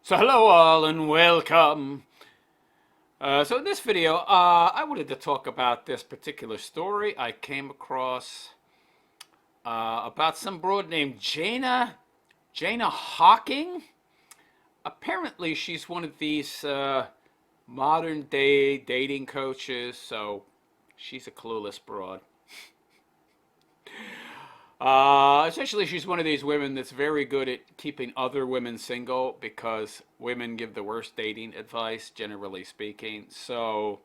So hello all and welcome. So in this video, I wanted to talk about this particular story I came across about some broad named Jana Hocking. Apparently she's one of these modern day dating coaches, so she's a clueless broad. Essentially, she's one of these women that's very good at keeping other women single because women give the worst dating advice, generally speaking. So,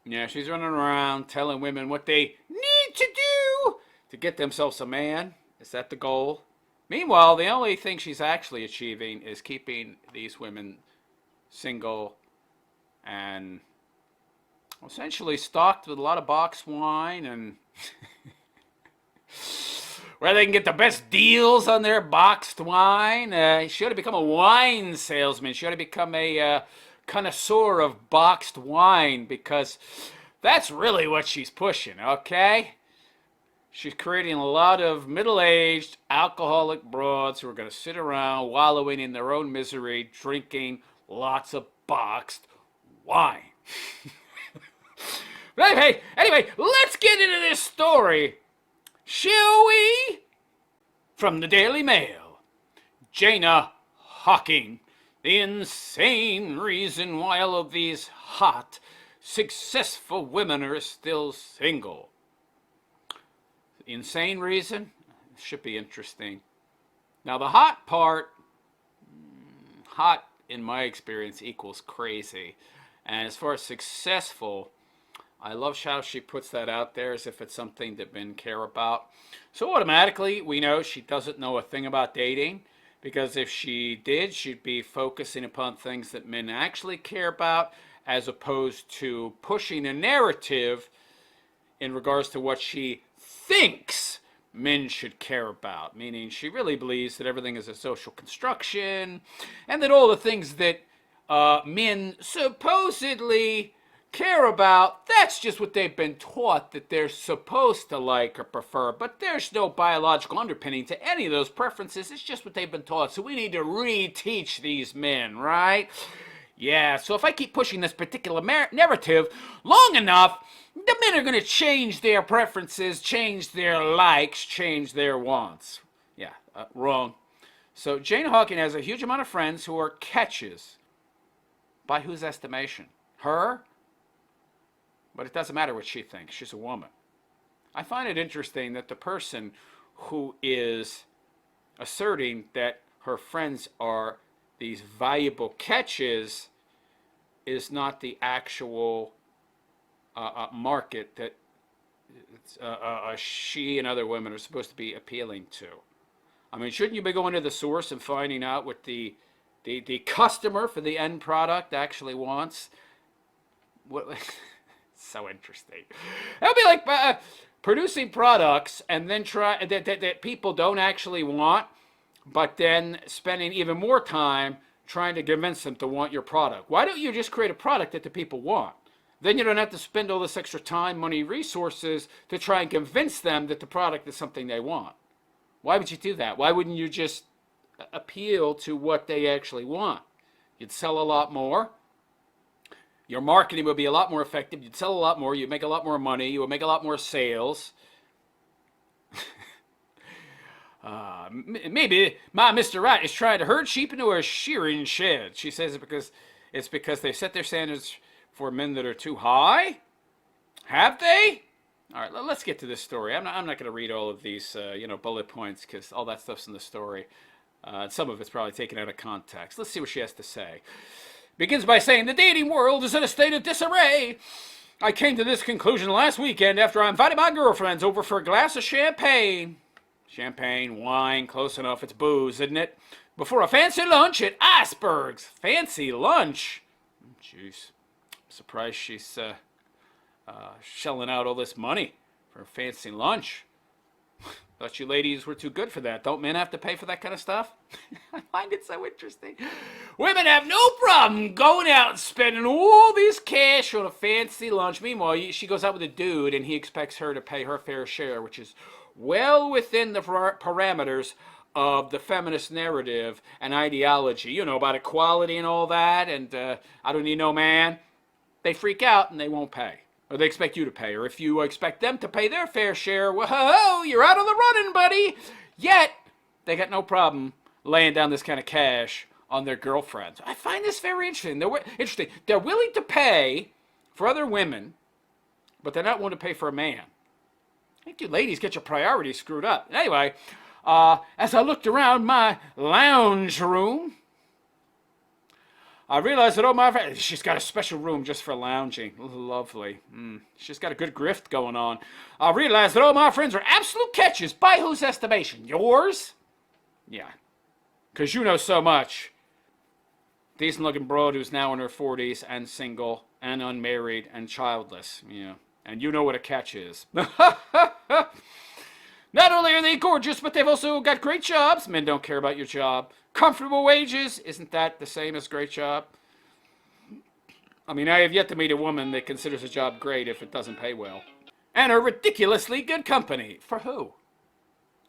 yeah, she's running around telling women what they need to do to get themselves a man. Is that the goal? Meanwhile, the only thing she's actually achieving is keeping these women single and essentially stocked with a lot of boxed wine and where they can get the best deals on their boxed wine. She ought to become a wine salesman. She ought to become a connoisseur of boxed wine because that's really what she's pushing, okay? She's creating a lot of middle-aged alcoholic broads who are going to sit around wallowing in their own misery, drinking lots of boxed wine. But anyway, let's get into this story. Shall we? From the Daily Mail, Jana Hocking, the insane reason why all of these hot, successful women are still single. Insane reason? Should be interesting. Now the hot part, hot in my experience equals crazy. And as far as successful, I love how she puts that out there as if it's something that men care about. So automatically, we know she doesn't know a thing about dating, because if she did, she'd be focusing upon things that men actually care about, as opposed to pushing a narrative in regards to what she thinks men should care about. Meaning she really believes that everything is a social construction, and that all the things that men supposedly care about, that's just what they've been taught that they're supposed to like or prefer, but there's no biological underpinning to any of those preferences. It's just what they've been taught, so we need to reteach these men, right? Yeah, so if I keep pushing this particular narrative long enough, the men are going to change their preferences, change their likes, change their wants. Yeah, wrong. So Jane Hocking has a huge amount of friends who are catches. By whose estimation? Her? But it doesn't matter what she thinks. She's a woman. I find it interesting that the person who is asserting that her friends are these valuable catches is not the actual market that she and other women are supposed to be appealing to. I mean, shouldn't you be going to the source and finding out what the customer for the end product actually wants? What? So interesting. That would be like producing products and then try that people don't actually want, but then spending even more time trying to convince them to want your product. Why don't you just create a product that the people want? Then you don't have to spend all this extra time, money, resources to try and convince them that the product is something they want. Why would you do that? Why wouldn't you just appeal to what they actually want? You'd sell a lot more. Your marketing would be a lot more effective. You'd sell a lot more. You'd make a lot more money. You would make a lot more sales. Maybe my Mr. Right is trying to herd sheep into a shearing shed. She says it's because they set their standards for men that are too high. Have they? All right, let's get to this story. I'm not going to read all of these bullet points because all that stuff's in the story. Some of it's probably taken out of context. Let's see what she has to say. Begins by saying, the dating world is in a state of disarray. I came to this conclusion last weekend after I invited my girlfriends over for a glass of champagne. Champagne, wine, close enough. It's booze, isn't it? Before a fancy lunch at Iceberg's. Fancy lunch? Jeez. I'm surprised she's shelling out all this money for a fancy lunch. Thought you ladies were too good for that. Don't men have to pay for that kind of stuff? I find it so interesting. Women have no problem going out and spending all this cash on a fancy lunch. Meanwhile, she goes out with a dude and he expects her to pay her fair share, which is well within the parameters of the feminist narrative and ideology, about equality and all that, and I don't need no man, they freak out and they won't pay. Or they expect you to pay. Or if you expect them to pay their fair share, whoa, you're out of the running, buddy. Yet, they got no problem laying down this kind of cash on their girlfriends. I find this very interesting. They're willing to pay for other women, but they're not willing to pay for a man. I think you ladies get your priorities screwed up. Anyway, as I looked around my lounge room, I realized that my friends, she's got a special room just for lounging. Lovely. She's got a good grift going on. I realized that all my friends are absolute catches. By whose estimation? Yours? Yeah. Because you know so much. Decent looking broad who's now in her 40s and single and unmarried and childless. Yeah. And you know what a catch is. Not only are they gorgeous, but they've also got great jobs. Men don't care about your job. Comfortable wages. Isn't that the same as great job? I mean, I have yet to meet a woman that considers a job great if it doesn't pay well. And a ridiculously good company. For who?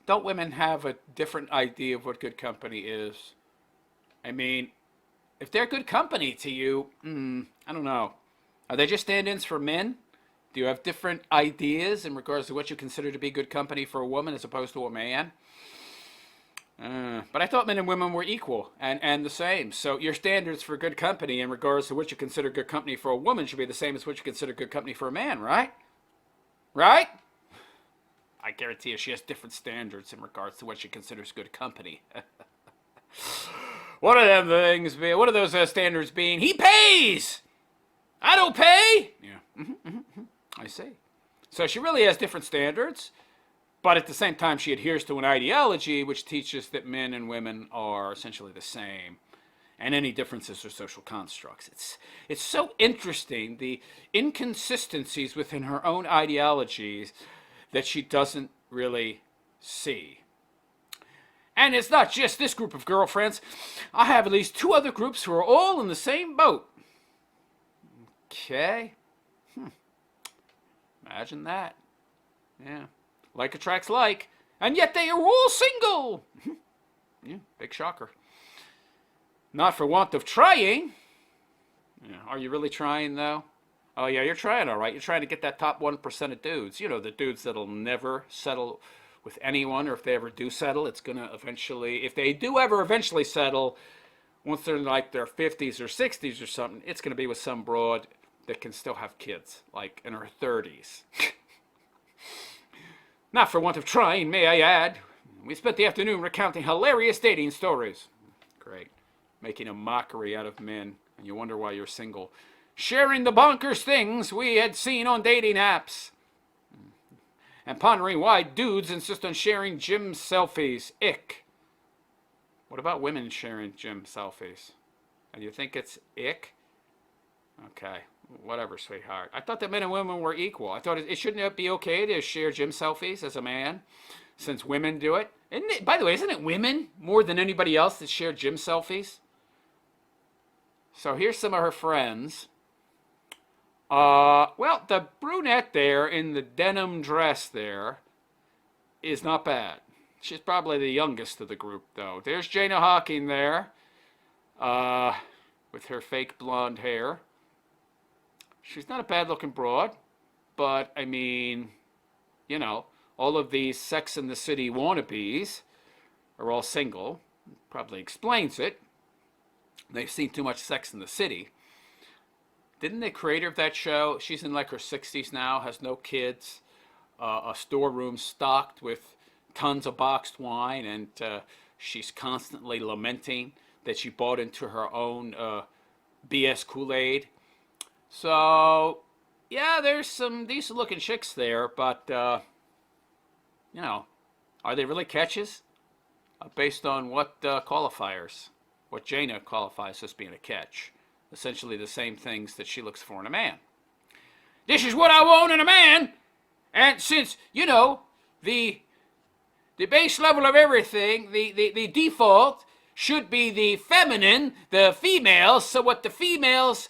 Don't women have a different idea of what good company is? I mean, if they're good company to you, I don't know. Are they just stand-ins for men? Do you have different ideas in regards to what you consider to be good company for a woman as opposed to a man? But I thought men and women were equal and the same. So your standards for good company in regards to what you consider good company for a woman should be the same as what you consider good company for a man, right? Right? I guarantee you she has different standards in regards to what she considers good company. One of them things, one of those standards being, he pays! I don't pay! Yeah. I see. So she really has different standards, but at the same time she adheres to an ideology which teaches that men and women are essentially the same, and any differences are social constructs. It's so interesting, the inconsistencies within her own ideologies that she doesn't really see. And it's not just this group of girlfriends. I have at least 2 other groups who are all in the same boat. Okay. Imagine that. Yeah. Like attracts like. And yet they are all single. Yeah, big shocker. Not for want of trying. Yeah, are you really trying, though? Oh, yeah, you're trying, all right. You're trying to get that top 1% of dudes. You know, the dudes that'll never settle with anyone, or if they ever do settle, it's going to eventually, if they do ever eventually settle, once they're in like their 50s or 60s or something, it's going to be with some broad that can still have kids, like in her 30s. Not for want of trying, may I add. We spent the afternoon recounting hilarious dating stories. Great. Making a mockery out of men, and you wonder why you're single. Sharing the bonkers things we had seen on dating apps. And pondering why dudes insist on sharing gym selfies. Ick. What about women sharing gym selfies? And you think it's ick? Okay. Whatever, sweetheart. I thought that men and women were equal. I thought it shouldn't be okay to share gym selfies as a man, since women do it. By the way, isn't it women more than anybody else that share gym selfies? So here's some of her friends. Well, the brunette there in the denim dress there is not bad. She's probably the youngest of the group, though. There's Jana Hocking there, with her fake blonde hair. She's not a bad-looking broad, but, I mean, you know, all of these Sex and the City wannabes are all single. Probably explains it. They've seen too much Sex in the City. Didn't the creator of that show, she's in like her 60s now, has no kids, a storeroom stocked with tons of boxed wine, and she's constantly lamenting that she bought into her own BS Kool-Aid. So, yeah, there's some decent looking chicks there, but, you know, are they really catches? Based on what qualifiers? What Jana qualifies as being a catch. Essentially the same things that she looks for in a man. This is what I want in a man! And since, you know, the base level of everything, the default should be the feminine, the female. So what the females,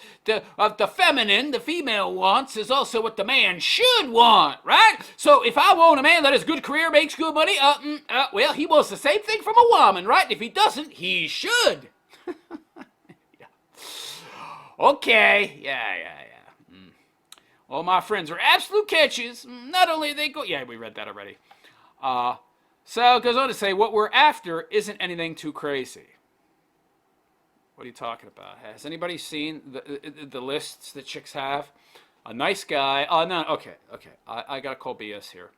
of the feminine, the female wants is also what the man should want, right? So if I want a man that has good career, makes good money, well, he wants the same thing from a woman, right? If he doesn't, he should. Yeah. Okay, yeah. All my friends are absolute catches. Not only they go, yeah, we read that already. So it goes on to say, what we're after isn't anything too crazy. What are you talking about? Has anybody seen the lists that chicks have? A nice guy. Oh, no, okay. I got to call BS here.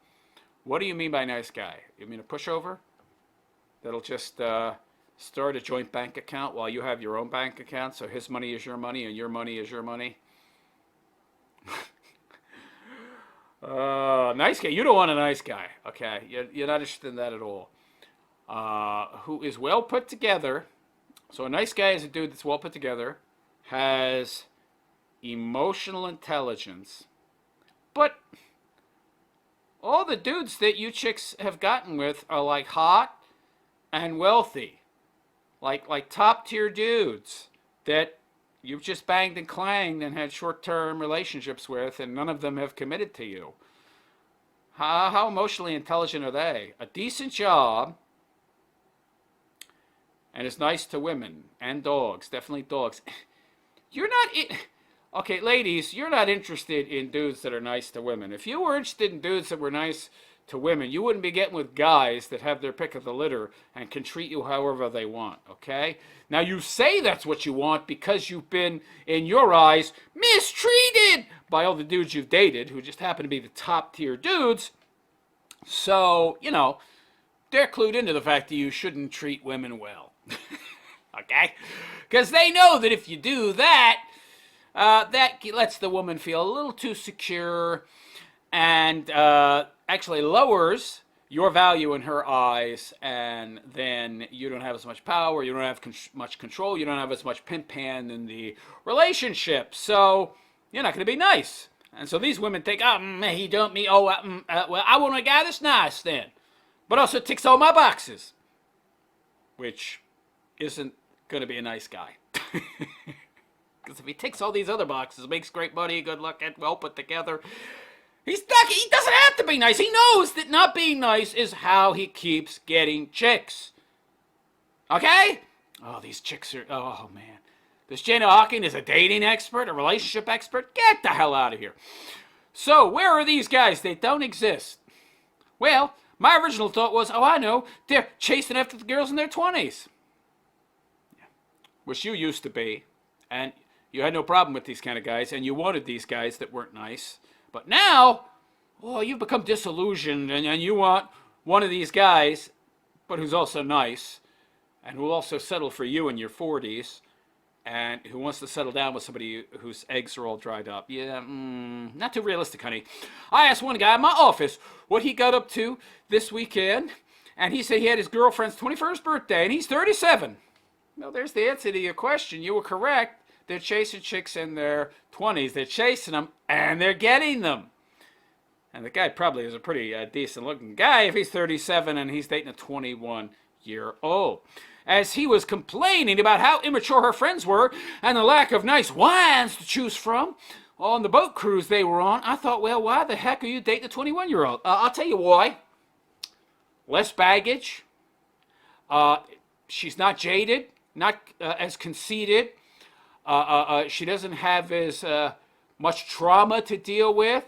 What do you mean by nice guy? You mean a pushover? That'll just start a joint bank account while you have your own bank account, so his money is your money and your money is your money? Nice guy. You don't want a nice guy, okay? You're not interested in that at all. Who is well put together. So a nice guy is a dude that's well put together, has emotional intelligence, but all the dudes that you chicks have gotten with are like hot and wealthy, like top tier dudes that you've just banged and clanged and had short-term relationships with, and none of them have committed to you. How emotionally intelligent are they? A decent job, and is nice to women and dogs, definitely dogs. You're not, okay, ladies, you're not interested in dudes that are nice to women. If you were interested in dudes that were nice to women, you wouldn't be getting with guys that have their pick of the litter and can treat you however they want, okay? Now, you say that's what you want because you've been, in your eyes, mistreated by all the dudes you've dated who just happen to be the top tier dudes. So, they're clued into the fact that you shouldn't treat women well, okay? Because they know that if you do that, that lets the woman feel a little too secure and actually lowers your value in her eyes, and then you don't have as much power, you don't have much control, you don't have as much pimp hand in the relationship, so you're not going to be nice. And so these women think, he dumped me, well, I want a guy that's nice then, but also ticks all my boxes, which isn't going to be a nice guy. Because if he ticks all these other boxes, makes great money, good looking, well put together, he doesn't have to be nice. He knows that not being nice is how he keeps getting chicks. Okay? Oh, these chicks are, oh man. This Jana Hocking is a dating expert, a relationship expert. Get the hell out of here. So, where are these guys? They don't exist. Well, my original thought was, I know, they're chasing after the girls in their 20s. Yeah. Which you used to be. And you had no problem with these kind of guys, and you wanted these guys that weren't nice. But now, you've become disillusioned, and you want one of these guys, but who's also nice, and who will also settle for you in your 40s, and who wants to settle down with somebody whose eggs are all dried up. Yeah, not too realistic, honey. I asked one guy in my office what he got up to this weekend, and he said he had his girlfriend's 21st birthday, and he's 37. Well, there's the answer to your question. You were correct. They're chasing chicks in their 20s. They're chasing them, and they're getting them. And the guy probably is a pretty decent-looking guy if he's 37 and he's dating a 21-year-old. As he was complaining about how immature her friends were and the lack of nice wines to choose from on the boat cruise they were on, I thought, well, why the heck are you dating a 21-year-old? I'll tell you why. Less baggage. She's not jaded, not as conceited. She doesn't have as much trauma to deal with.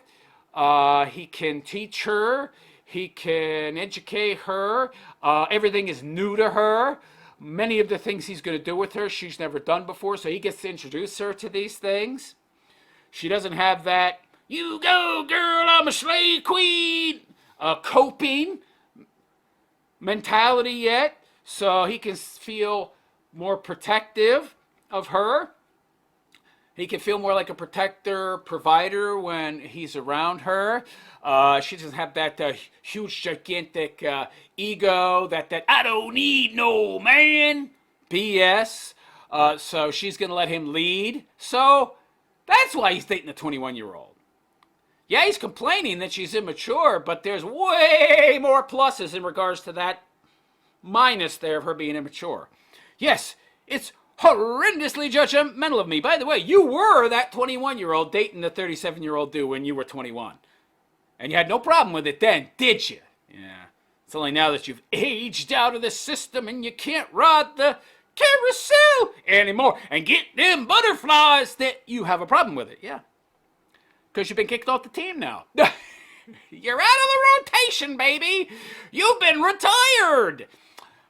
He can teach her. He can educate her. Everything is new to her. Many of the things he's going to do with her, she's never done before, so he gets to introduce her to these things. She doesn't have that, you go, girl, I'm a slave queen, coping mentality yet, so he can feel more protective of her. He can feel more like a protector, provider when he's around her. She doesn't have that huge, gigantic ego, that I don't need no man BS. So she's going to let him lead. So that's why he's dating a 21-year-old. Yeah, he's complaining that she's immature, but there's way more pluses in regards to that minus there of her being immature. Yes, it's horrendously judgmental of me. By the way, you were that 21-year-old dating the 37-year-old dude when you were 21. And you had no problem with it then, did you? Yeah. It's only now that you've aged out of the system and you can't ride the carousel anymore and get them butterflies that you have a problem with it. Yeah. Because you've been kicked off the team now. You're out of the rotation, baby. You've been retired.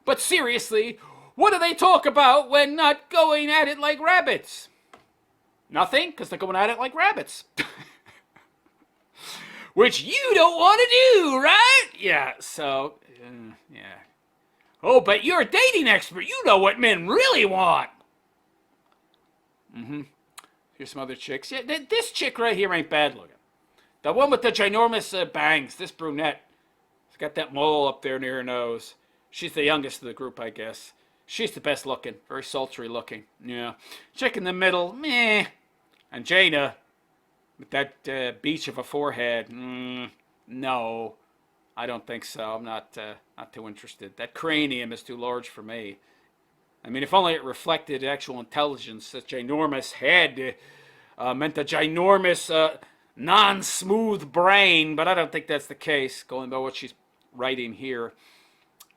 But seriously, what do they talk about when not going at it like rabbits? Nothing, because they're going at it like rabbits. Which you don't want to do, right? Yeah, so, yeah. Oh, but you're a dating expert. You know what men really want. Mm-hmm. Here's some other chicks. Yeah, this chick right here ain't bad looking. The one with the ginormous bangs, this brunette. She's got that mole up there near her nose. She's the youngest of the group, I guess. She's the best looking. Very sultry looking. Yeah. Chick in the middle, meh. And Jana, with that beach of a forehead, no. I don't think so. I'm not too interested. That cranium is too large for me. I mean, if only it reflected actual intelligence. That ginormous head meant a ginormous, non-smooth brain, but I don't think that's the case, going by what she's writing here.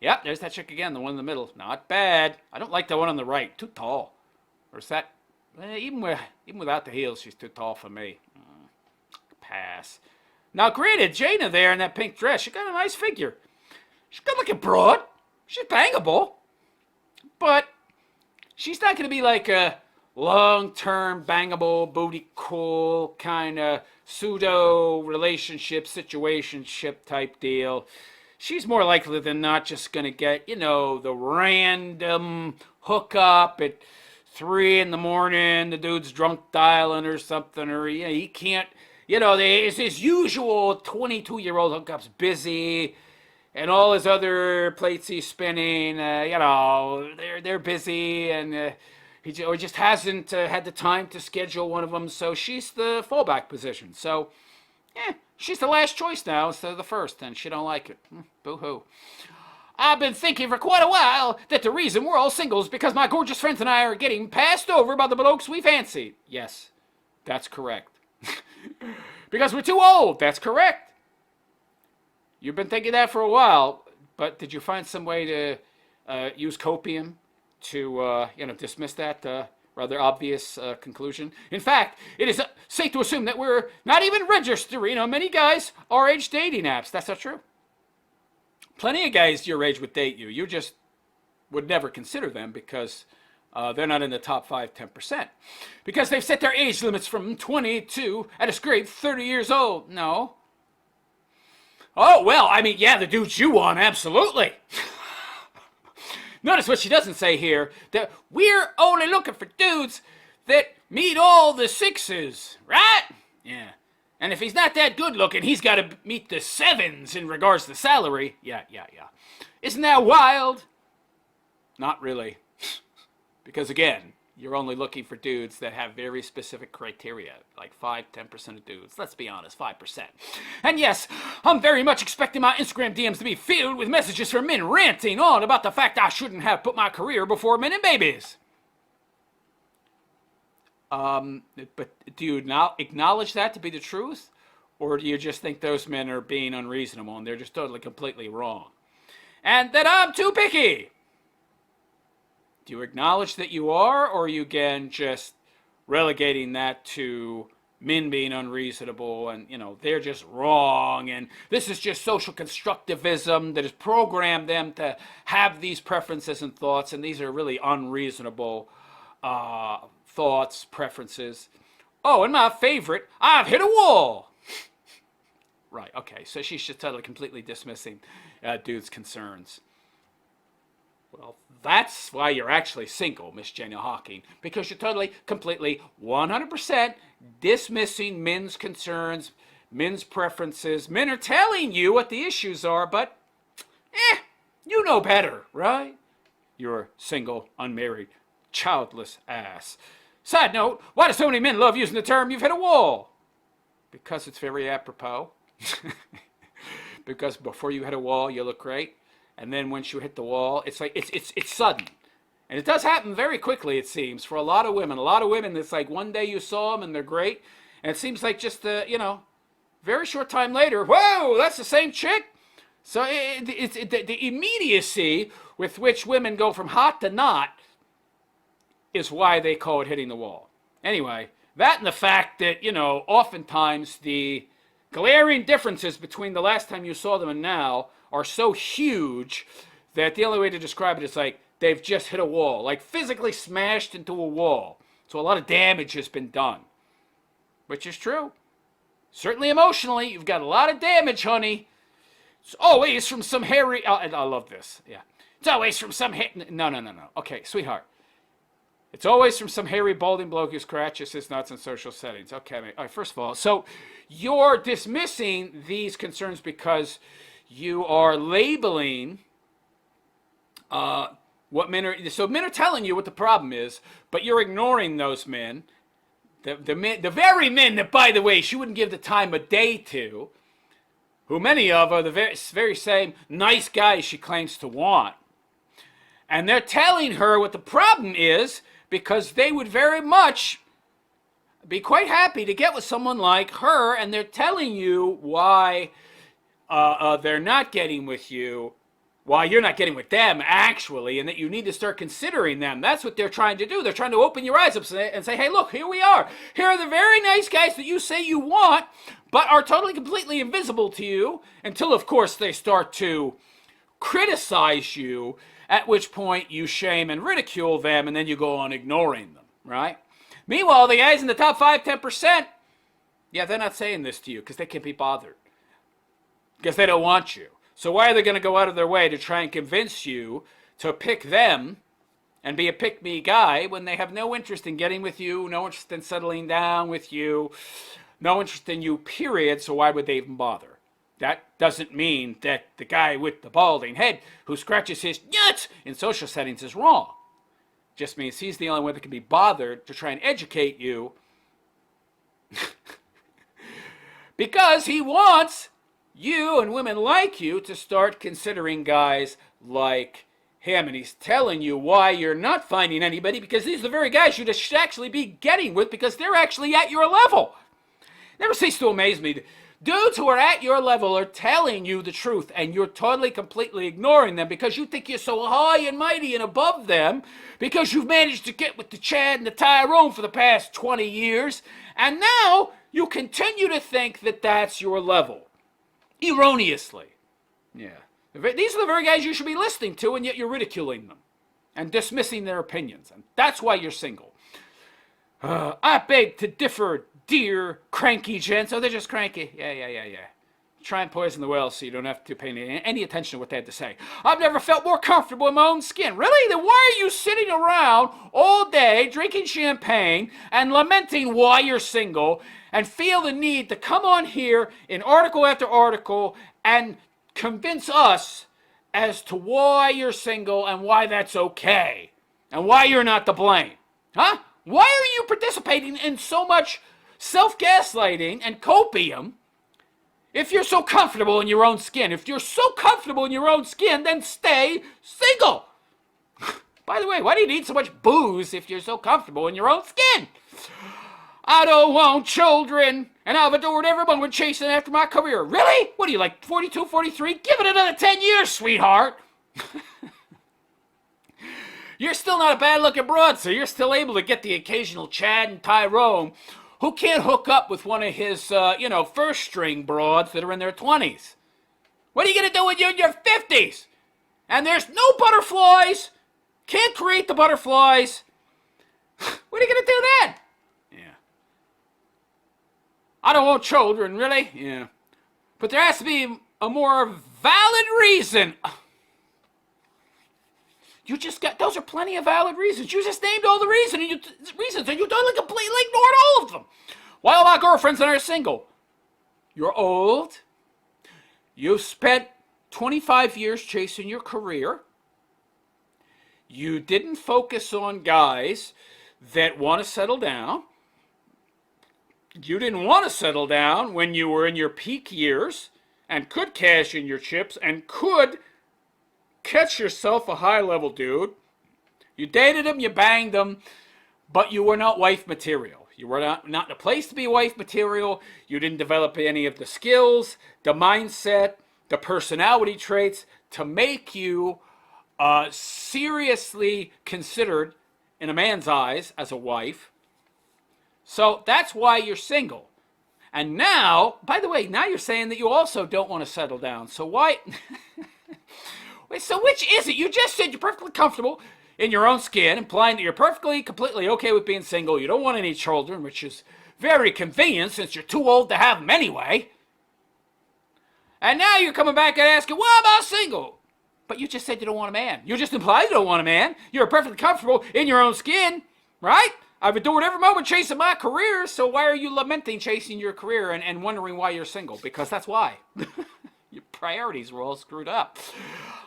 Yep, there's that chick again, the one in the middle. Not bad. I don't like the one on the right. Too tall. Or is that... even without the heels, she's too tall for me. Pass. Now, granted, Jana there in that pink dress, she got a nice figure. She's good looking broad. She's bangable. But she's not going to be like a long-term bangable, booty call kind of pseudo relationship, situationship type deal. She's more likely than not just going to get, the random hookup at 3 in the morning, the dude's drunk dialing or something, or he can't, it's his usual 22-year-old hookup's busy, and all his other plates he's spinning, they're busy, and he just hasn't had the time to schedule one of them, so she's the fallback position. So, she's the last choice now instead of the first, and she don't like it. Boo-hoo. I've been thinking for quite a while that the reason we're all single is because my gorgeous friends and I are getting passed over by the blokes we fancy. Yes, that's correct. Because we're too old. That's correct. You've been thinking that for a while, but did you find some way to use copium to, dismiss that rather obvious conclusion? In fact, it is safe to assume that we're not even registering on many guys our age dating apps. That's not true. Plenty of guys your age would date you. You just would never consider them because they're not in the top 5-10%. Because they've set their age limits from 20 to, at a scrape, 30 years old. No. Oh, well, the dudes you want, absolutely. Notice what she doesn't say here, that we're only looking for dudes that meet all the 6s, right? Yeah. And if he's not that good looking, he's got to meet the 7s in regards to salary. Yeah. Isn't that wild? Not really. Because again, you're only looking for dudes that have very specific criteria, like 5-10% of dudes. Let's be honest, 5%. And yes, I'm very much expecting my Instagram DMs to be filled with messages from men ranting on about the fact I shouldn't have put my career before men and babies. But do you now acknowledge that to be the truth? Or do you just think those men are being unreasonable and they're just totally, completely wrong? And that I'm too picky? Do you acknowledge that you are, or are you again just relegating that to men being unreasonable and, they're just wrong and this is just social constructivism that has programmed them to have these preferences and thoughts, and these are really unreasonable thoughts, preferences. Oh, and my favorite, I've hit a wall. Right, okay, so she's just totally, completely dismissing dudes' concerns. Well, that's why you're actually single, Miss Jana Hocking, because you're totally, completely, 100% dismissing men's concerns, men's preferences. Men are telling you what the issues are, but, you know better, right? You're single, unmarried, childless ass. Side note, why do so many men love using the term "you've hit a wall"? Because it's very apropos. Because before you hit a wall, you look great. And then once you hit the wall, it's like, it's sudden. And it does happen very quickly, it seems, for a lot of women. A lot of women, it's like one day you saw them and they're great. And it seems like just, very short time later, whoa, that's the same chick? So the immediacy with which women go from hot to not is why they call it hitting the wall. Anyway, that and the fact that, oftentimes the glaring differences between the last time you saw them and now are so huge that the only way to describe it is like they've just hit a wall, like physically smashed into a wall. So a lot of damage has been done, which is true. Certainly emotionally, you've got a lot of damage, honey. It's always from some hairy... I love this. Yeah. It's always from some... No. Okay, sweetheart. It's always from some hairy, balding bloke who scratches his nuts in social settings. Okay, mate. All right, first of all, so you're dismissing these concerns because you are labeling what men are... So men are telling you what the problem is, but you're ignoring those men. The very men that, by the way, she wouldn't give the time of day to, who many of are the very same nice guys she claims to want. And they're telling her what the problem is because they would very much be quite happy to get with someone like her, and they're telling you why they're not getting with you, why you're not getting with them, actually, and that you need to start considering them. That's what they're trying to do. They're trying to open your eyes up and say, hey, look, here we are. Here are the very nice guys that you say you want, but are totally, completely invisible to you until, of course, they start to criticize you, at which point you shame and ridicule them, and then you go on ignoring them, right? Meanwhile, the guys in the top 5, 10%, yeah, they're not saying this to you because they can't be bothered, because they don't want you. So why are they going to go out of their way to try and convince you to pick them and be a pick-me guy when they have no interest in getting with you, no interest in settling down with you, no interest in you, period, so why would they even bother? That doesn't mean that the guy with the balding head who scratches his nuts in social settings is wrong. Just means he's the only one that can be bothered to try and educate you because he wants you and women like you to start considering guys like him. And he's telling you why you're not finding anybody, because these are the very guys you should actually be getting with because they're actually at your level. Never cease to amaze me. Dudes who are at your level are telling you the truth, and you're totally, completely ignoring them because you think you're so high and mighty and above them because you've managed to get with the Chad and the Tyrone for the past 20 years, and now you continue to think that that's your level. Erroneously. Yeah. These are the very guys you should be listening to, and yet you're ridiculing them and dismissing their opinions, and that's why you're single. I beg to differ, dear cranky gents. Oh, they're just cranky. Yeah. Try and poison the well so you don't have to pay any attention to what they have to say. I've never felt more comfortable in my own skin. Really? Then why are you sitting around all day drinking champagne and lamenting why you're single and feel the need to come on here in article after article and convince us as to why you're single and why that's okay and why you're not to blame? Huh? Why are you participating in so much self-gaslighting and copium if you're so comfortable in your own skin? If you're so comfortable in your own skin, then stay single. By the way, why do you need so much booze if you're so comfortable in your own skin? I don't want children, and I've adored everyone when chasing after my career. Really? What are you, like 42, 43? Give it another 10 years, sweetheart. You're still not a bad-looking broad, so you're still able to get the occasional Chad and Tyrone who can't hook up with one of his, first-string broads that are in their 20s. What are you going to do when you're in your 50s? And there's no butterflies. Can't create the butterflies. What are you going to do then? Yeah. I don't want children, really? Yeah. But there has to be a more valid reason. You just got, those are plenty of valid reasons. You just named all the reasons, and you totally completely ignored all of them. Why all my girlfriends are single? You're old. You've spent 25 years chasing your career. You didn't focus on guys that want to settle down. You didn't want to settle down when you were in your peak years and could cash in your chips and could catch yourself a high-level dude You dated them, you banged them, but you were not wife material. You were not in a place to be wife material. You didn't develop any of the skills, the mindset, the personality traits to make you seriously considered in a man's eyes as a wife. So that's why you're single. And now, by the way, now you're saying that you also don't want to settle down. So why? Wait, so which is it? You just said you're perfectly comfortable in your own skin, implying that you're perfectly, completely okay with being single. You don't want any children, which is very convenient since you're too old to have them anyway. And now you're coming back and asking, why am I single? But you just said you don't want a man. You just implied you don't want a man. You're perfectly comfortable in your own skin, right? I've adored every moment chasing my career, so why are you lamenting chasing your career and wondering why you're single? Because that's why. Your priorities were all screwed up.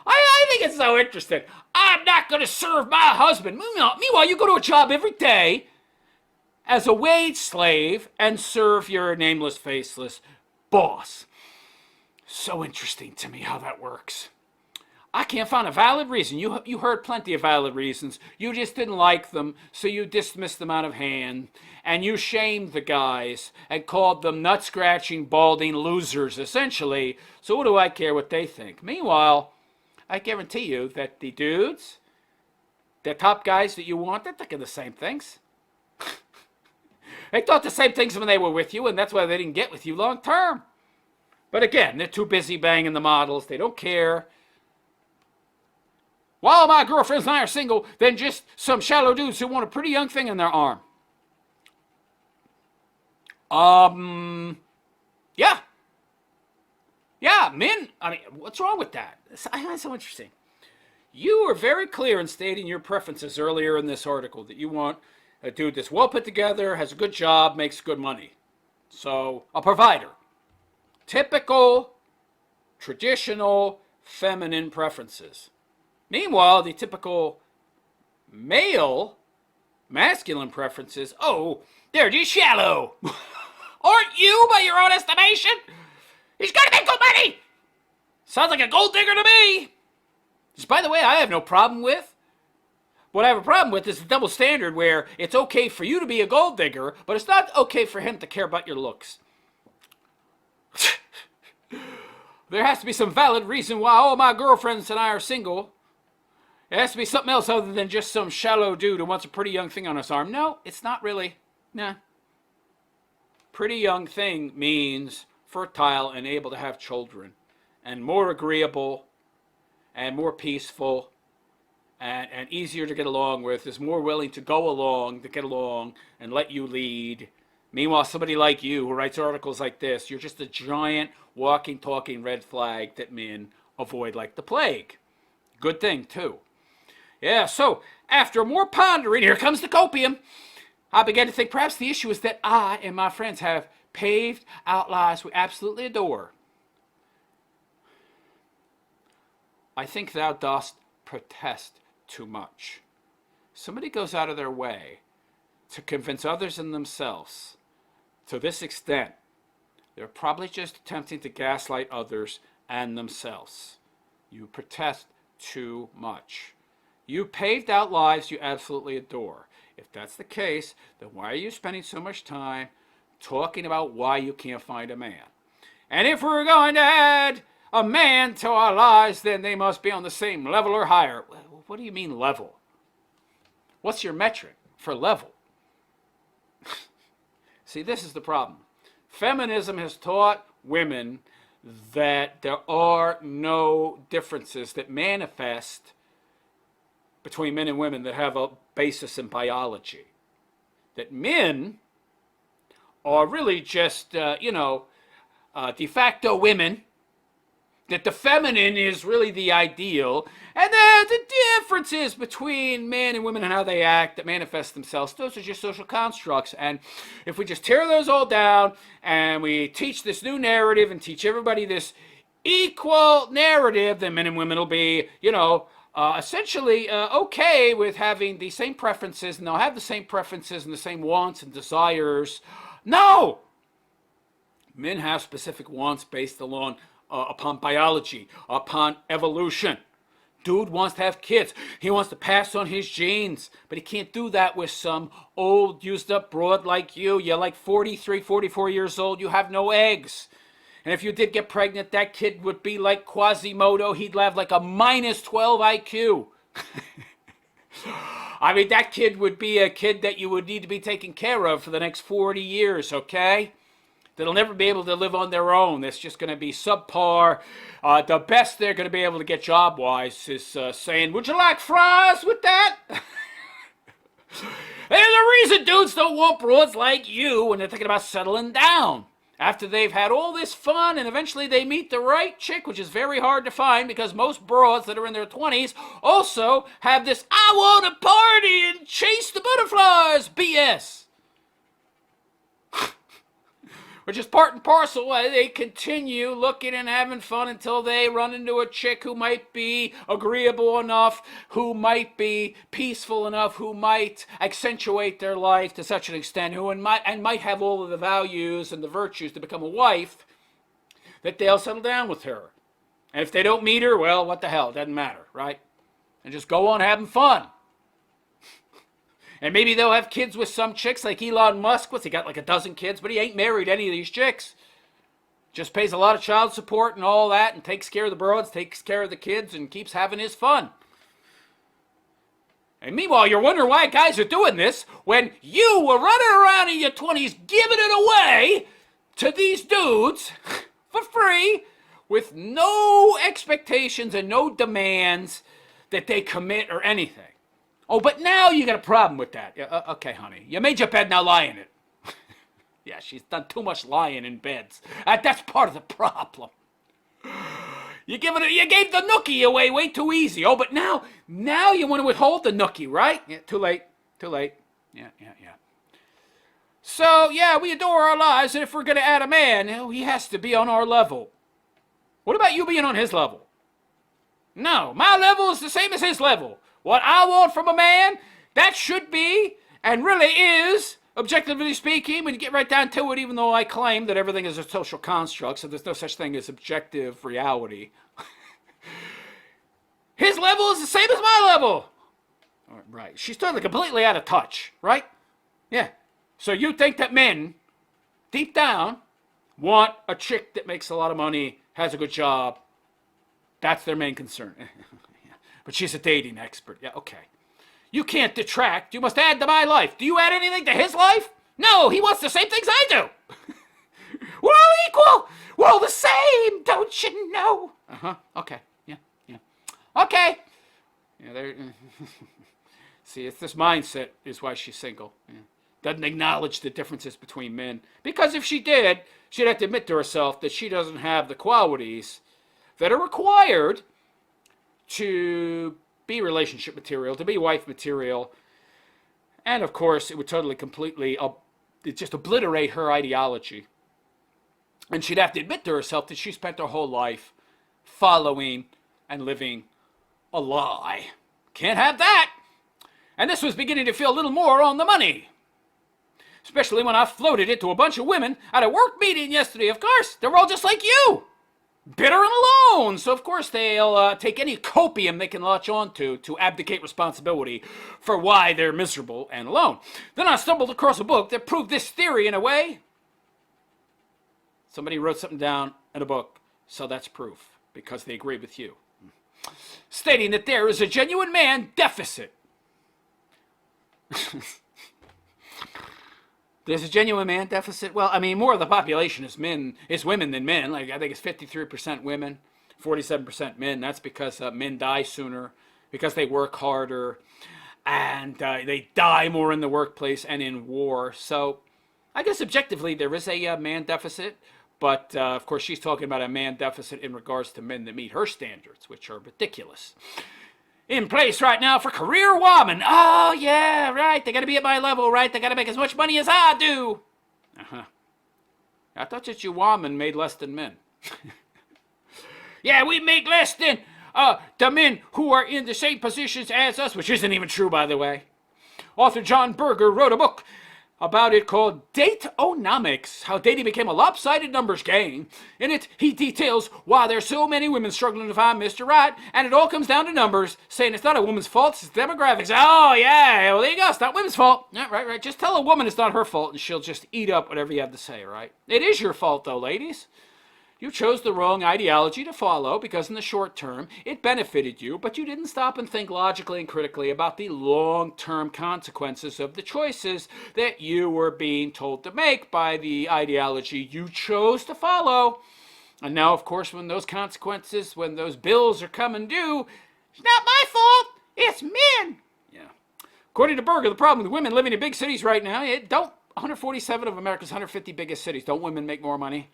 I think it's so interesting. I'm not going to serve my husband. Meanwhile, you go to a job every day as a wage slave and serve your nameless, faceless boss. So interesting to me how that works. I can't find a valid reason. You heard plenty of valid reasons. You just didn't like them, so you dismissed them out of hand. And you shamed the guys and called them nut-scratching, balding losers, essentially. So what do I care what they think? Meanwhile, I guarantee you that the dudes, the top guys that you want, they're thinking the same things. They thought the same things when they were with you, and that's why they didn't get with you long term. But again, they're too busy banging the models. They don't care. While my girlfriends and I are single, than just some shallow dudes who want a pretty young thing in their arm. Yeah. Yeah, men, I mean, what's wrong with that? I find it so interesting. You were very clear in stating your preferences earlier in this article, that you want a dude that's well put together, has a good job, makes good money. So, a provider. Typical, traditional, feminine preferences. Meanwhile, the typical male, masculine preferences, oh, they're just shallow. Aren't you, by your own estimation? He's got to make good money. Sounds like a gold digger to me. Which, by the way, I have no problem with. What I have a problem with is the double standard where it's okay for you to be a gold digger, but it's not okay for him to care about your looks. There has to be some valid reason why all my girlfriends and I are single. It has to be something else other than just some shallow dude who wants a pretty young thing on his arm. No, it's not really. Nah. Pretty young thing means fertile and able to have children. And more agreeable and more peaceful and easier to get along with. Is more willing to go along, to get along and let you lead. Meanwhile, somebody like you who writes articles like this, you're just a giant walking, talking red flag that men avoid like the plague. Good thing, too. Yeah, so after more pondering, here comes the copium. I began to think perhaps the issue is that I and my friends have paved out lives we absolutely adore. I think thou dost protest too much. Somebody goes out of their way to convince others and themselves to this extent. They're probably just attempting to gaslight others and themselves. You protest too much. You paved out lives you absolutely adore. If that's the case, then why are you spending so much time talking about why you can't find a man? And if we're going to add a man to our lives, then they must be on the same level or higher. What do you mean level? What's your metric for level? See, this is the problem. Feminism has taught women that there are no differences that manifest between men and women that have a basis in biology. That men are really just, de facto women. That the feminine is really the ideal. And then the differences between men and women and how they act that manifest themselves, those are just social constructs. And if we just tear those all down and we teach this new narrative and teach everybody this equal narrative, then men and women will be, essentially okay with having the same preferences, and they'll have the same preferences and the same wants and desires. No! Men have specific wants based upon biology, upon evolution. dude wants to have kids. He wants to pass on his genes. But he can't do that with some old, used-up broad like you. You're like 43, 44 years old. You have no eggs. And if you did get pregnant, that kid would be like Quasimodo. He'd have like a minus 12 IQ. I mean, that kid would be a kid that you would need to be taken care of for the next 40 years, okay? That'll never be able to live on their own. That's just going to be subpar. The best they're going to be able to get job-wise is saying, would you like fries with that? There's a reason dudes don't want broads like you when they're thinking about settling down. After they've had all this fun and eventually they meet the right chick, which is very hard to find because most broads that are in their 20s also have this I want to party and chase the butterflies BS. Which is part and parcel why they continue looking and having fun until they run into a chick who might be agreeable enough, who might be peaceful enough, who might accentuate their life to such an extent, who might have all of the values and the virtues to become a wife, that they'll settle down with her. And if they don't meet her, well, what the hell, it doesn't matter, right? And just go on having fun. And maybe they'll have kids with some chicks like Elon Musk. He got like a dozen kids, but he ain't married any of these chicks. Just pays a lot of child support and all that and takes care of the broads, takes care of the kids, and keeps having his fun. And meanwhile, you're wondering why guys are doing this when you were running around in your 20s giving it away to these dudes for free with no expectations and no demands that they commit or anything. Oh, but now you got a problem with that. Yeah, okay, honey. You made your bed, now lie in it. Yeah, she's done too much lying in beds. That's part of the problem. You gave the nookie away way too easy. Oh, but now you want to withhold the nookie, right? Yeah, too late. Yeah. So, yeah, we adore our lives, and if we're going to add a man, he has to be on our level. What about you being on his level? No, my level is the same as his level. What I want from a man, that should be, and really is, objectively speaking, when you get right down to it, even though I claim that everything is a social construct, so there's no such thing as objective reality. His level is the same as my level. Right. She's totally completely out of touch, right? Yeah. So you think that men, deep down, want a chick that makes a lot of money, has a good job. That's their main concern. But she's a dating expert. Yeah, okay. You can't detract. You must add to my life. Do you add anything to his life? No, he wants the same things I do. We're all equal. We're all the same. Don't you know? Okay. Yeah. Okay. Yeah, see, it's this mindset is why she's single. Yeah. Doesn't acknowledge the differences between men. Because if she did, she'd have to admit to herself that she doesn't have the qualities that are required to be relationship material, to be wife material. And of course, it would totally, completely, just obliterate her ideology. And she'd have to admit to herself that she spent her whole life following and living a lie. Can't have that. And this was beginning to feel a little more on the money. Especially when I floated it to a bunch of women at a work meeting yesterday. Of course, they're all just like you. Bitter and alone. So, of course, they'll take any copium they can latch onto to abdicate responsibility for why they're miserable and alone. Then I stumbled across a book that proved this theory in a way. Somebody wrote something down in a book, so that's proof, because they agree with you. Stating that there is a genuine man deficit. There's a genuine man deficit. Well, I mean, more of the population is women than men. Like, I think it's 53% women, 47% men. That's because men die sooner, because they work harder, and they die more in the workplace and in war. So I guess objectively there is a man deficit, but of course she's talking about a man deficit in regards to men that meet her standards, which are ridiculous. In place right now for career women. Oh, yeah, right. They got to be at my level, right? They got to make as much money as I do. I thought that you women made less than men. Yeah, we make less than the men who are in the same positions as us, which isn't even true, by the way. Author John Berger wrote a book about it called Date-O-nomics, how dating became a lopsided numbers game. In it, he details why there's so many women struggling to find Mr. Right, and it all comes down to numbers, saying it's not a woman's fault, it's demographics. Oh, yeah, well, there you go, it's not women's fault. Yeah, right. Just tell a woman it's not her fault, and she'll just eat up whatever you have to say, right? It is your fault, though, ladies. You chose the wrong ideology to follow because in the short term it benefited you, but you didn't stop and think logically and critically about the long-term consequences of the choices that you were being told to make by the ideology you chose to follow. And now, of course, when those consequences, when those bills are coming due, it's not my fault, it's men. Yeah. According to Berger, the problem with women living in big cities right now, 147 of America's 150 biggest cities, don't women make more money?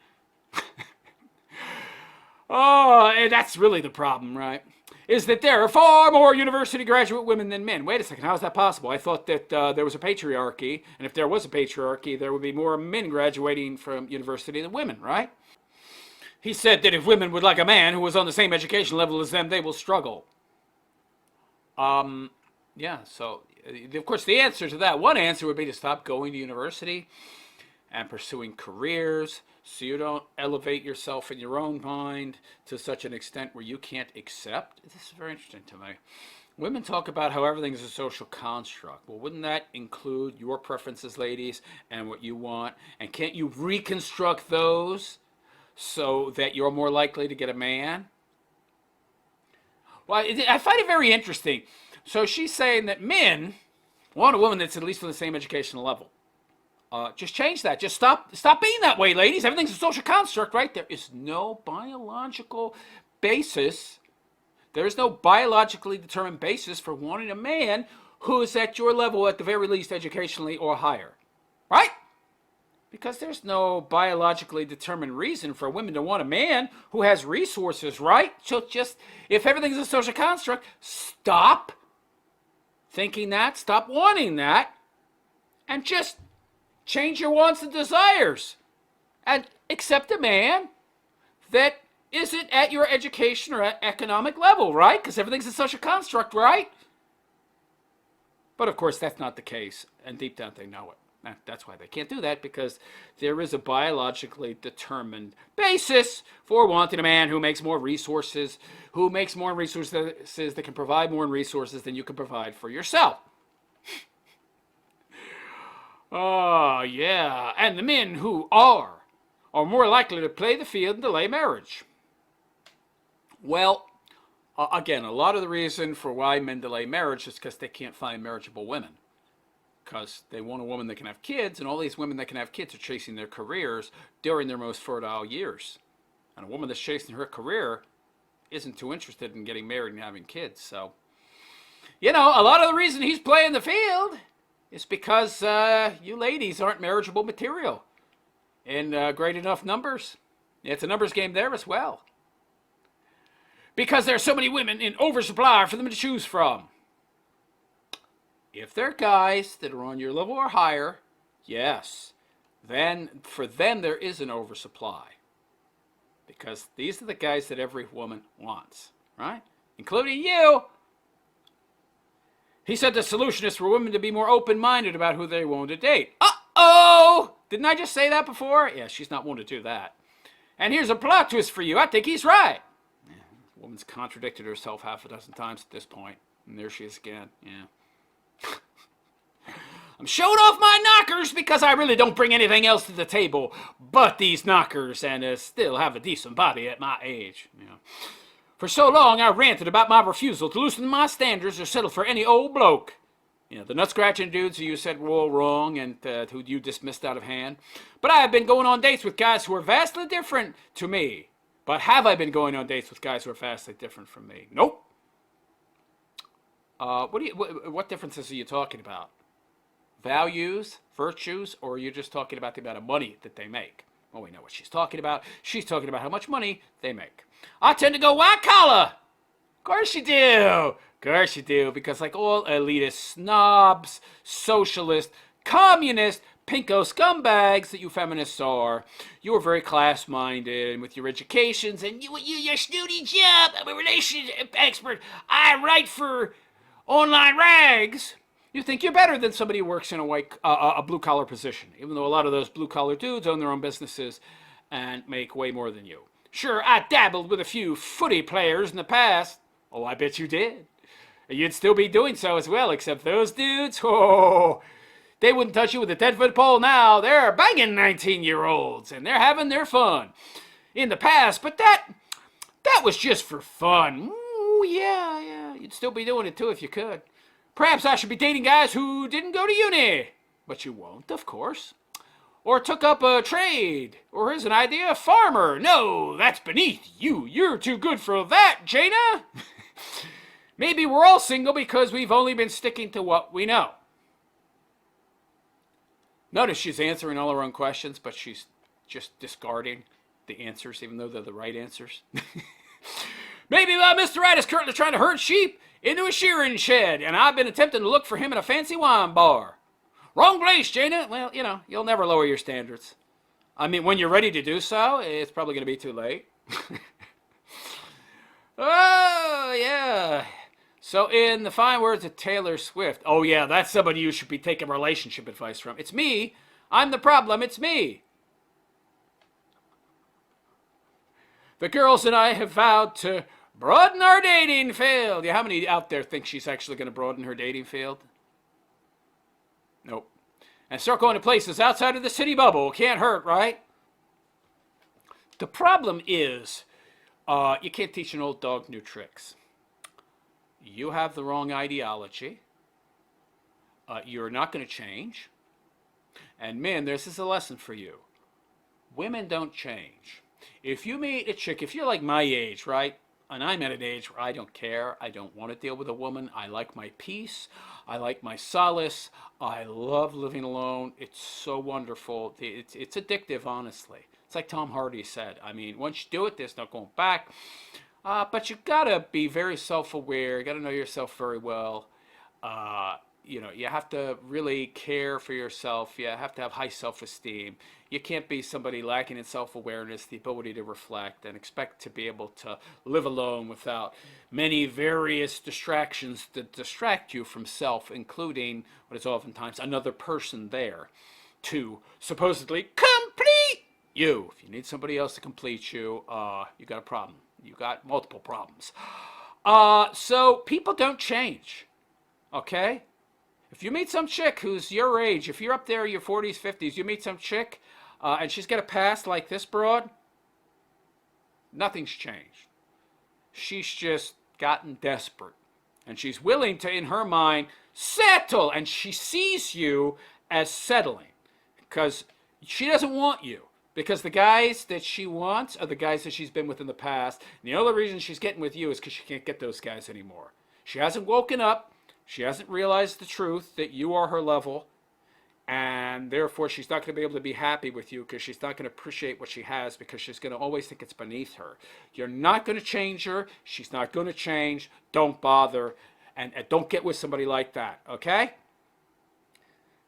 Oh, and that's really the problem, right? Is that there are far more university graduate women than men. Wait a second, how is that possible? I thought that there was a patriarchy, and if there was a patriarchy, there would be more men graduating from university than women, right? He said that if women would like a man who was on the same education level as them, they will struggle. Yeah, so, of course, the answer to that, one answer would be to stop going to university and pursuing careers, so you don't elevate yourself in your own mind to such an extent where you can't accept. This is very interesting to me. Women talk about how everything is a social construct. Well, wouldn't that include your preferences, ladies, and what you want? And can't you reconstruct those so that you're more likely to get a man? Well, I find it very interesting. So she's saying that men want a woman that's at least on the same educational level. Just change that. Just stop being that way, ladies. Everything's a social construct, right? There is no biological basis. There is no biologically determined basis for wanting a man who is at your level, at the very least, educationally or higher, right? Because there's no biologically determined reason for women to want a man who has resources, right? So just, if everything's a social construct, stop thinking that, stop wanting that, and just change your wants and desires and accept a man that isn't at your education or economic level, right? Because everything's a social construct, right? But of course, that's not the case, and deep down they know it. That's why they can't do that, because there is a biologically determined basis for wanting a man who makes more resources, that can provide more resources than you can provide for yourself. Oh, yeah. And the men who are more likely to play the field and delay marriage. Well, again, a lot of the reason for why men delay marriage is because they can't find marriageable women. Because they want a woman that can have kids, and all these women that can have kids are chasing their careers during their most fertile years. And a woman that's chasing her career isn't too interested in getting married and having kids. So, a lot of the reason he's playing the field is because you ladies aren't marriageable material in great enough numbers. It's a numbers game there as well. Because there are so many women in oversupply for them to choose from. If they're guys that are on your level or higher, yes, then for them there is an oversupply. Because these are the guys that every woman wants, right? Including you. He said the solution is for women to be more open-minded about who they want to date. Uh-oh! Didn't I just say that before? Yeah, she's not one to do that. And here's a plot twist for you. I think he's right. Yeah, the woman's contradicted herself half a dozen times at this point. And there she is again. Yeah. I'm showing off my knockers because I really don't bring anything else to the table but these knockers, and still have a decent body at my age. Yeah. For so long, I ranted about my refusal to loosen my standards or settle for any old bloke. The nut-scratching dudes who you said were all wrong and who you dismissed out of hand. But I have been going on dates with guys who are vastly different to me. But have I been going on dates with guys who are vastly different from me? Nope. What differences are you talking about? Values, virtues, or are you just talking about the amount of money that they make? Well, we know what she's talking about. She's talking about how much money they make. I tend to go white collar. Of course you do. Of course you do. Because like all elitist snobs, socialist, communist, pinko scumbags that you feminists are, you are very class-minded and with your educations and your snooty job. I'm a relationship expert. I write for online rags. You think you're better than somebody who works in a blue collar position, even though a lot of those blue collar dudes own their own businesses and make way more than you. Sure, I dabbled with a few footy players in the past. Oh, I bet you did. You'd still be doing so as well, except those dudes, oh, they wouldn't touch you with a 10-foot pole now. They're banging 19-year-olds, and they're having their fun in the past, but that was just for fun. Ooh, yeah, you'd still be doing it too if you could. Perhaps I should be dating guys who didn't go to uni. But you won't, of course. Or took up a trade. Or here's an idea, a farmer. No, that's beneath you. You're too good for that, Jana. Maybe we're all single because we've only been sticking to what we know. Notice she's answering all her own questions, but she's just discarding the answers, even though they're the right answers. Maybe Mr. Right is currently trying to herd sheep into a shearing shed, and I've been attempting to look for him in a fancy wine bar. Wrong place, Jana. Well, you'll never lower your standards. I mean, when you're ready to do so, it's probably going to be too late. Oh, yeah. So in the fine words of Taylor Swift, oh, yeah, that's somebody you should be taking relationship advice from. It's me. I'm the problem. It's me. The girls and I have vowed to broaden our dating field. Yeah, how many out there think she's actually going to broaden her dating field? Nope. And start going to places outside of the city bubble. Can't hurt, right? The problem is you can't teach an old dog new tricks. You have the wrong ideology. You're not going to change. And men, this is a lesson for you. Women don't change. If you meet a chick, if you're like my age, right? And I'm at an age where I don't care. I don't want to deal with a woman. I like my peace. I like my solace. I love living alone. It's so wonderful. It's addictive, honestly. It's like Tom Hardy said. I mean, once you do it, there's no going back. But you gotta be very self-aware. You gotta know yourself very well. You have to really care for yourself. You have to have high self-esteem. You can't be somebody lacking in self-awareness, the ability to reflect, and expect to be able to live alone without many various distractions that distract you from self, including what is oftentimes another person there to supposedly complete you. If you need somebody else to complete you, you got a problem. You got multiple problems. So people don't change, okay? If you meet some chick who's your age, if you're up there in your 40s, 50s, you meet some chick and she's got a past like this broad, nothing's changed. She's just gotten desperate. And she's willing to, in her mind, settle. And she sees you as settling because she doesn't want you. Because the guys that she wants are the guys that she's been with in the past. And the only reason she's getting with you is because she can't get those guys anymore. She hasn't woken up. She hasn't realized the truth that you are her level. And therefore, she's not going to be able to be happy with you because she's not going to appreciate what she has because she's going to always think it's beneath her. You're not going to change her. She's not going to change. Don't bother. And don't get with somebody like that, okay?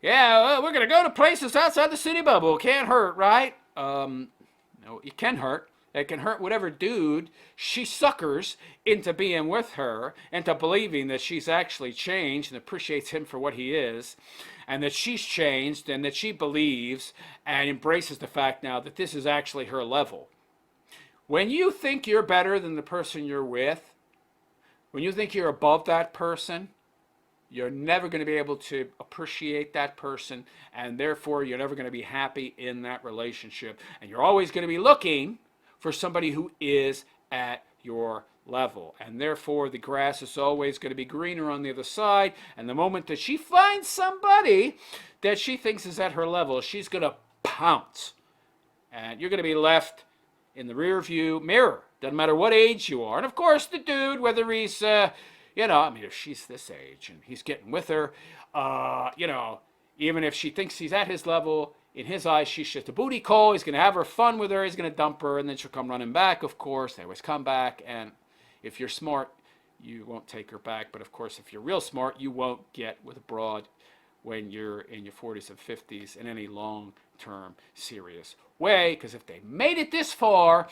Yeah, we're going to go to places outside the city bubble. Can't hurt, right? No, it can hurt. It can hurt whatever dude she suckers into being with her, into believing that she's actually changed and appreciates him for what he is, and that she's changed and that she believes and embraces the fact now that this is actually her level. When you think you're better than the person you're with, when you think you're above that person, you're never going to be able to appreciate that person, and therefore you're never going to be happy in that relationship. And you're always going to be looking for somebody who is at your level. And therefore the grass is always going to be greener on the other side. And the moment that she finds somebody that she thinks is at her level, she's going to pounce. And you're going to be left in the rear view mirror. Doesn't matter what age you are. And of course the dude, whether he's if she's this age and he's getting with her, even if she thinks he's at his level, in his eyes, she's just a booty call. He's going to have her fun with her. He's going to dump her, and then she'll come running back, of course. They always come back, and if you're smart, you won't take her back. But, of course, if you're real smart, you won't get with a broad when you're in your 40s and 50s in any long-term serious way, because if they made it this far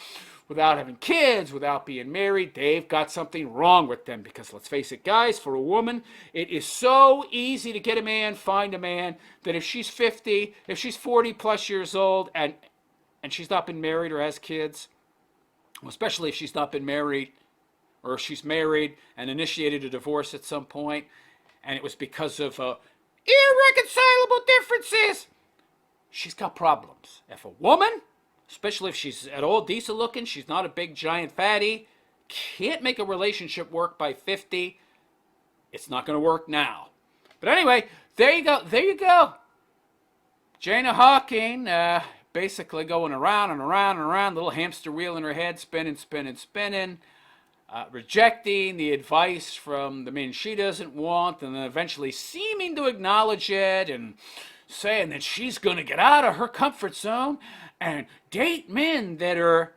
without having kids, without being married, they've got something wrong with them. Because let's face it, guys, for a woman, it is so easy to get a man, find a man, that if she's 50, if she's 40 plus years old and she's not been married or has kids, especially if she's not been married, or if she's married and initiated a divorce at some point, and it was because of irreconcilable differences, she's got problems. If a woman, especially if she's at all decent looking, she's not a big giant fatty, can't make a relationship work by 50, it's not going to work now. But anyway, there you go. There you go. Jana Hocking, basically going around and around and around, little hamster wheel in her head, spinning, spinning, spinning, rejecting the advice from the men she doesn't want, and then eventually seeming to acknowledge it and saying that she's going to get out of her comfort zone and date men that are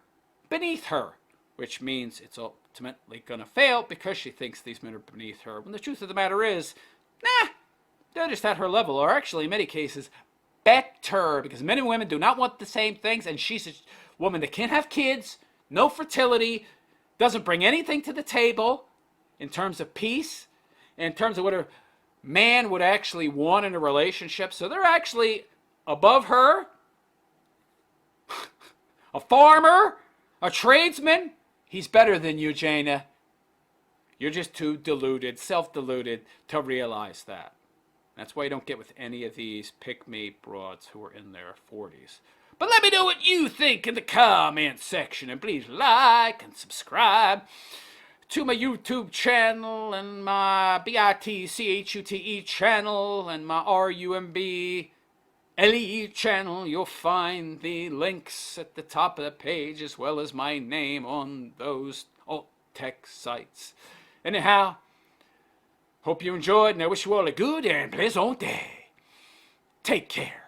beneath her, which means it's ultimately going to fail because she thinks these men are beneath her. When the truth of the matter is, they're just at her level, or actually in many cases better, because men and women do not want the same things, and she's a woman that can't have kids, no fertility, doesn't bring anything to the table in terms of peace, in terms of what a man would actually want in a relationship. So they're actually above her. A farmer, a tradesman, he's better than you, Jana. You're just too deluded, self-deluded to realize that. That's why you don't get with any of these pick-me broads who are in their 40s. But let me know what you think in the comment section, and please like and subscribe to my YouTube channel and my BITCHUTE channel and my RUMBLE channel. You'll find the links at the top of the page as well as my name on those alt-tech sites. Anyhow, hope you enjoyed, and I wish you all a good and pleasant day. Take care.